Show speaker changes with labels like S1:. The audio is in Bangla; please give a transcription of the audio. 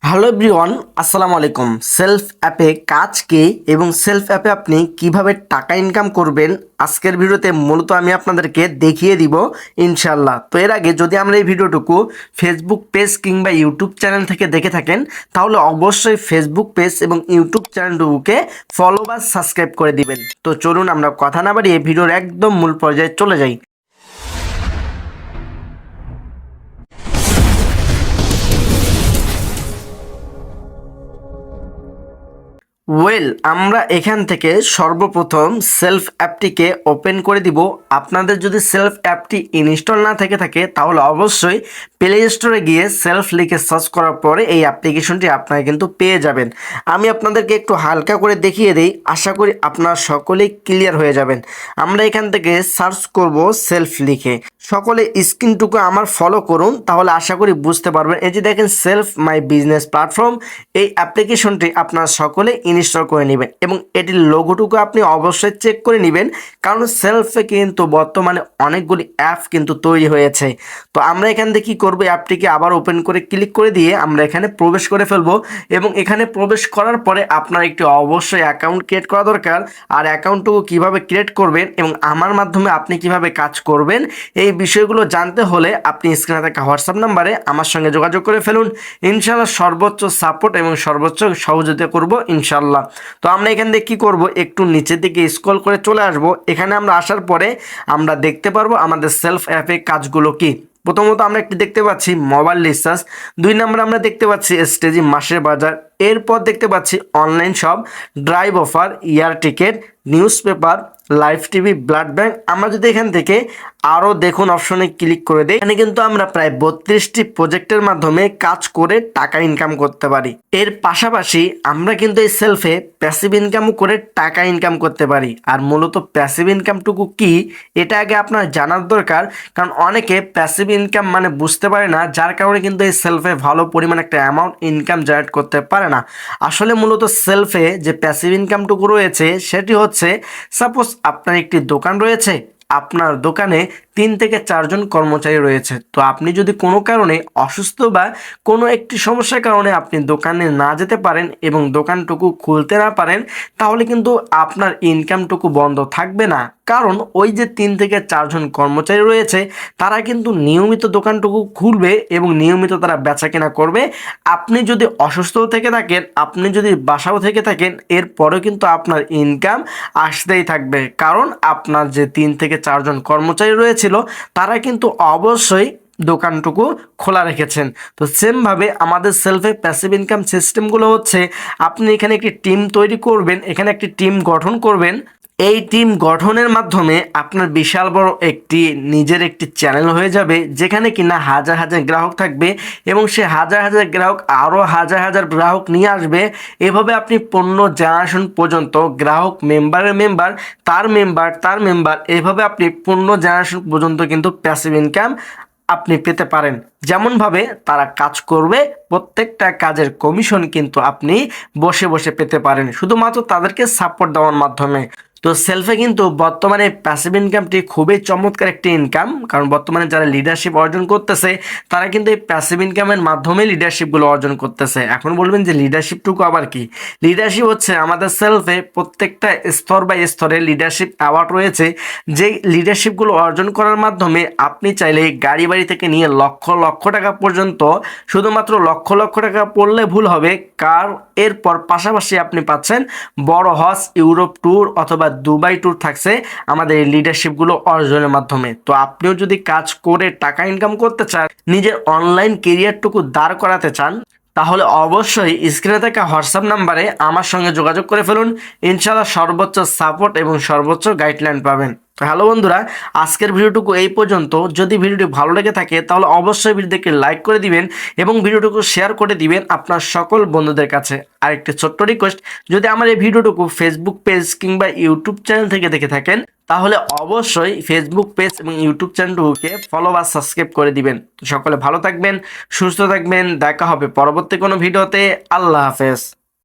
S1: হ্যালো এভরিওয়ান, আসসালামু আলাইকুম। সেলফ অ্যাপে কাজ কি এবং সেলফ অ্যাপে আপনি কিভাবে টাকা ইনকাম করবেন আজকের ভিডিওতে মূলত আমি আপনাদেরকে দেখিয়ে দিব ইনশাল্লাহ। তো এর আগে যদি আমরা এই ভিডিওটুকু ফেসবুক পেজ কিংবা ইউটিউব চ্যানেল থেকে দেখে থাকেন তাহলে অবশ্যই ফেসবুক পেজ এবং ইউটিউব চ্যানেলটুকুকে ফলো বা সাবস্ক্রাইব করে দিবেন। তো চলুন আমরা কথা না বাড়িয়ে ভিডিওর একদম মূল পর্যায়ে চলে যাই। আমরা এখান থেকে সর্বপ্রথম সেলফ অ্যাপটিকে ওপেন করে দিব। আপনাদের যদি সেলফ অ্যাপটি ইনস্টল না থেকে থাকে তাহলে অবশ্যই প্লে স্টোরে গিয়ে সেলফ লিখে সার্চ করার পরে এই অ্যাপ্লিকেশনটি আপনারা কিন্তু পেয়ে যাবেন। আমি আপনাদেরকে একটু হালকা করে দেখিয়ে দিই, আশা করি আপনারা সকলেই ক্লিয়ার হয়ে যাবেন। আমরা এখান থেকে সার্চ করব সেলফ লিখে। সকলে স্ক্রিনটুকু আমার ফলো করুন, তাহলে আশা করি বুঝতে পারবেন। এই যে দেখেন সেলফ মাই বিজনেস প্ল্যাটফর্ম, এই অ্যাপ্লিকেশনটি আপনারা সকলে ইনস্টল করে নেবেন এবং এটির লোগোটুকু আপনি অবশ্যই চেক করে নেবেন, কারণ সেলফে কিন্তু বর্তমানে অনেকগুলি অ্যাপ কিন্তু তৈরি হয়েছে। তো আমরা এখান থেকে কী করবো, অ্যাপটিকে আবার ওপেন করে ক্লিক করে দিয়ে আমরা এখানে প্রবেশ করে ফেলবো এবং এখানে প্রবেশ করার পরে আপনার একটি অবশ্যই অ্যাকাউন্ট ক্রিয়েট করা দরকার। আর অ্যাকাউন্টটুকু কীভাবে ক্রিয়েট করবেন এবং আমার মাধ্যমে আপনি কিভাবে কাজ করবেন এই বিষয়গুলো জানতে হলে আপনি স্ক্রিনে থাকা হোয়াটসঅ্যাপ নাম্বারে আমার সঙ্গে যোগাযোগ করে ফেলুন। ইনশাআল্লাহ সর্বোচ্চ সাপোর্ট এবং সর্বোচ্চ সহযোগিতা করব ইনশাআল্লাহ। তো আমরা এখান থেকে কী করব, একটু নিচের দিকে স্ক্রল করে চলে আসব। এখানে আমরা আসার পরে আমরা দেখতে পারবো আমাদের সেলফ অ্যাপে কাজগুলো কি। প্রথমত আমরা একটি দেখতে পাচ্ছি মোবাইল রিচার্জ, 2 নম্বরে আমরা দেখতে পাচ্ছি স্টেজি মাসের বাজার, এরপর দেখতে পাচ্ছি online shop, drive offer, air ticket, news paper, live TV, blood bank. আমরা যদি এখান থেকে আরও দেখুন অপশনে ক্লিক করে দিই, এখানে কিন্তু আমরা প্রায় 32টি প্রজেক্টের মাধ্যমে কাজ করে টাকা ইনকাম করতে পারি। এর পাশাপাশি আমরা কিন্তু এই সেলফে প্যাসিভ ইনকামও করে টাকা ইনকাম করতে পারি। আর মূলত প্যাসিভ ইনকামটুকু কি এটা আগে আপনার জানার দরকার, কারণ অনেকে প্যাসিভ ইনকাম মানে বুঝতে পারে না, যার কারণে কিন্তু এই সেলফে ভালো পরিমাণ একটা অ্যামাউন্ট ইনকাম জেনারেট করতে পারে না। আসলে মূলত সেলফে যে প্যাসিভ ইনকামটুকু রয়েছে সেটি হচ্ছে, সাপোজ আপনার একটি দোকান রয়েছে, আপনার দোকানে 3 থেকে 4 জন কর্মচারী রয়েছে। তো আপনি যদি কোনো কারণে অসুস্থ বা কোনো একটি সমস্যার কারণে আপনি দোকানে না যেতে পারেন এবং দোকানটুকু খুলতে না পারেন, তাহলে কিন্তু আপনার ইনকামটুকু বন্ধ থাকবে না। কারণ ওই যে 3 থেকে 4 জন কর্মচারী রয়েছে তারা কিন্তু নিয়মিত দোকানটুকু খুলবে এবং নিয়মিত তারা বেচাকেনা করবে। আপনি যদি অসুস্থ থেকে থাকেন, আপনি যদি বাসাও থেকে থাকেন, এরপরেও কিন্তু আপনার ইনকাম আসতেই থাকবে, কারণ আপনার যে 3 থেকে 4 জন কর্মচারী রয়েছিল তারা কিন্তু অবশ্যই দোকানটুকু খোলা রেখেছেন। তো সেমভাবে আমাদের সেলফে প্যাসিভ ইনকাম সিস্টেমগুলো হচ্ছে, আপনি এখানে একটি টিম তৈরি করবেন, এখানে একটি টিম গঠন করবেন। এই টিম গঠনের মাধ্যমে আপনার বিশাল বড় একটি নিজের একটি চ্যানেল হয়ে যাবে, যেখানে কিনা হাজার হাজার গ্রাহক থাকবে এবং সে হাজার হাজার গ্রাহক আরও হাজার হাজার গ্রাহক নিয়ে আসবে। এভাবে আপনি পণ্য জেনারেশন পর্যন্ত গ্রাহক মেম্বারের মেম্বার তার মেম্বার তার মেম্বার, এভাবে আপনি পণ্য জেনারেশন পর্যন্ত কিন্তু প্যাসিভ ইনকাম আপনি পেতে পারেন। যেমনভাবে তারা কাজ করবে প্রত্যেকটা কাজের কমিশন কিন্তু আপনি বসে বসে পেতে পারেন, শুধুমাত্র তাদেরকে সাপোর্ট দেওয়ার মাধ্যমে। তো সেলফে কিন্তু বর্তমানে প্যাসিভ ইনকামটি খুবই চমৎকার একটি ইনকাম, কারণ বর্তমানে যারা লিডারশিপ অর্জন করতেছে তারা কিন্তু এই প্যাসিভ ইনকামের মাধ্যমে লিডারশিপগুলো অর্জন করতেছে। এখন বলবেন যে লিডারশিপটুকু আবার কি? লিডারশিপ হচ্ছে আমাদের সেলফে প্রত্যেকটা স্তর বাই স্তরে লিডারশিপ অ্যাওয়ার্ড রয়েছে, যে লিডারশিপগুলো অর্জন করার মাধ্যমে আপনি চাইলে গাড়ি বাড়ি থেকে নিয়ে লক্ষ লক্ষ টাকা পর্যন্ত, শুধুমাত্র লক্ষ লক্ষ টাকা পড়লে ভুল হবে, কার এরপর পাশাপাশি আপনি পাচ্ছেন বড় হজ, ইউরোপ ট্যুর অথবা দুবাই ট্যুর থাকছে আমাদের এই লিডারশিপগুলো অর্জনের মাধ্যমে। তো আপনিও যদি কাজ করে টাকা ইনকাম করতে চান, নিজের অনলাইন কেরিয়ারটুকু দাঁড় করাতে চান, তাহলে অবশ্যই স্ক্রিনে থাকা হোয়াটসঅ্যাপ নাম্বারে আমার সঙ্গে যোগাযোগ করে ফেলুন। ইনশাআল্লাহ সর্বোচ্চ সাপোর্ট এবং সর্বোচ্চ গাইডলাইন পাবেন। তো হ্যালো বন্ধুরা, আজকের ভিডিওটুকু এই পর্যন্ত। যদি ভিডিওটি ভালো লেগে থাকে তাহলে অবশ্যই ভিডিওটিকে লাইক করে দিবেন এবং ভিডিওটুকু শেয়ার করে দিবেন আপনার সকল বন্ধুদের কাছে। আর একটি ছোট্ট রিকোয়েস্ট, যদি আমার এই ভিডিওটুকু ফেসবুক পেজ কিংবা ইউটিউব চ্যানেল থেকে দেখে থাকেন তাহলে অবশ্যই ফেসবুক পেজ এবং ইউটিউব চ্যানেলটুকুকে ফলো বা সাবস্ক্রাইব করে দিবেন। তো সকলে ভালো থাকবেন, সুস্থ থাকবেন, দেখা হবে পরবর্তী কোনো ভিডিওতে। আল্লাহ হাফেজ।